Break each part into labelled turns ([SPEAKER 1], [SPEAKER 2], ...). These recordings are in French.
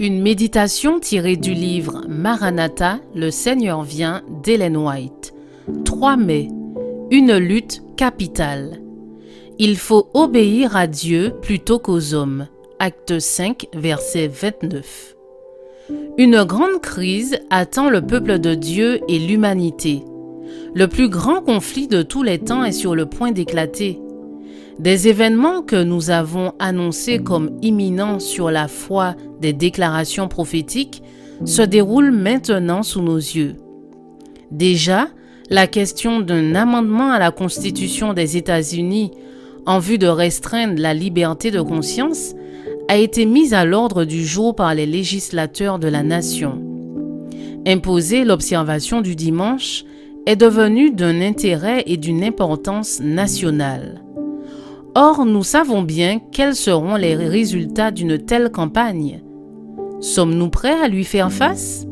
[SPEAKER 1] Une méditation tirée du livre Maranatha, le Seigneur vient d'Ellen White. 3 mai. Une lutte capitale. Il faut obéir à Dieu plutôt qu'aux hommes. Acte 5, verset 29. Une grande crise attend le peuple de Dieu et l'humanité. Le plus grand conflit de tous les temps est sur le point d'éclater. Des événements que nous avons annoncés comme imminents sur la foi des déclarations prophétiques se déroulent maintenant sous nos yeux. Déjà, la question d'un amendement à la Constitution des États-Unis en vue de restreindre la liberté de conscience a été mise à l'ordre du jour par les législateurs de la nation. Imposer l'observation du dimanche est devenu d'un intérêt et d'une importance nationale. Or, nous savons bien quels seront les résultats d'une telle campagne. Sommes-nous prêts à lui faire face?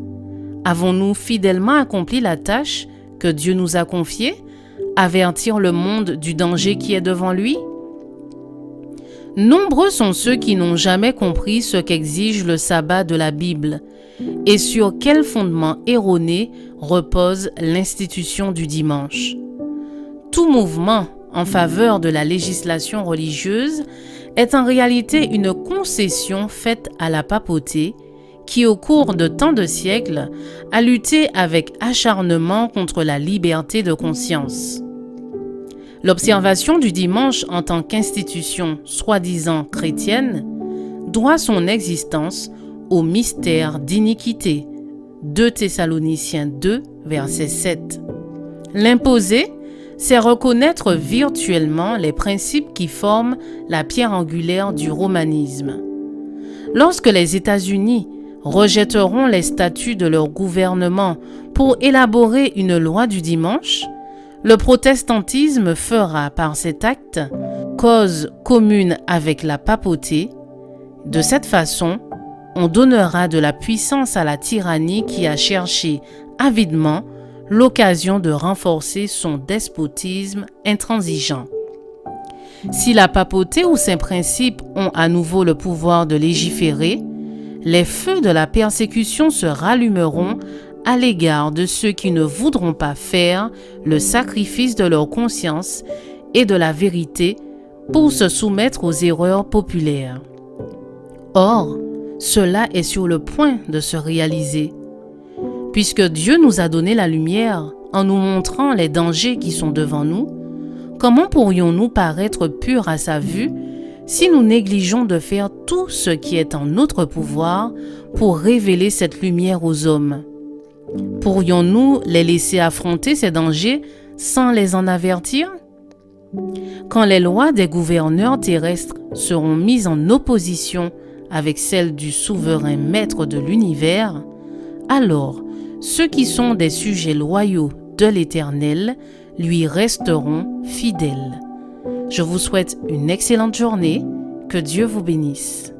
[SPEAKER 1] Avons-nous fidèlement accompli la tâche que Dieu nous a confiée, avertir le monde du danger qui est devant lui? Nombreux sont ceux qui n'ont jamais compris ce qu'exige le sabbat de la Bible et sur quel fondement erroné repose l'institution du dimanche. Tout mouvement en faveur de la législation religieuse est en réalité une concession faite à la papauté qui, au cours de tant de siècles, a lutté avec acharnement contre la liberté de conscience. L'observation du dimanche en tant qu'institution soi-disant chrétienne doit son existence au mystère d'iniquité. 2 Thessaloniciens 2, verset 7. L'imposer, c'est reconnaître virtuellement les principes qui forment la pierre angulaire du romanisme. Lorsque les États-Unis rejetteront les statuts de leur gouvernement pour élaborer une loi du dimanche, le protestantisme fera par cet acte cause commune avec la papauté. De cette façon, on donnera de la puissance à la tyrannie qui a cherché avidement l'occasion de renforcer son despotisme intransigeant. Si la papauté ou ses principes ont à nouveau le pouvoir de légiférer, les feux de la persécution se rallumeront à l'égard de ceux qui ne voudront pas faire le sacrifice de leur conscience et de la vérité pour se soumettre aux erreurs populaires. Or, cela est sur le point de se réaliser. Puisque Dieu nous a donné la lumière en nous montrant les dangers qui sont devant nous, comment pourrions-nous paraître purs à sa vue si nous négligeons de faire tout ce qui est en notre pouvoir pour révéler cette lumière aux hommes? Pourrions-nous les laisser affronter ces dangers sans les en avertir? Quand les lois des gouverneurs terrestres seront mises en opposition avec celles du souverain maître de l'univers, alors ceux qui sont des sujets loyaux de l'Éternel lui resteront fidèles. Je vous souhaite une excellente journée. Que Dieu vous bénisse.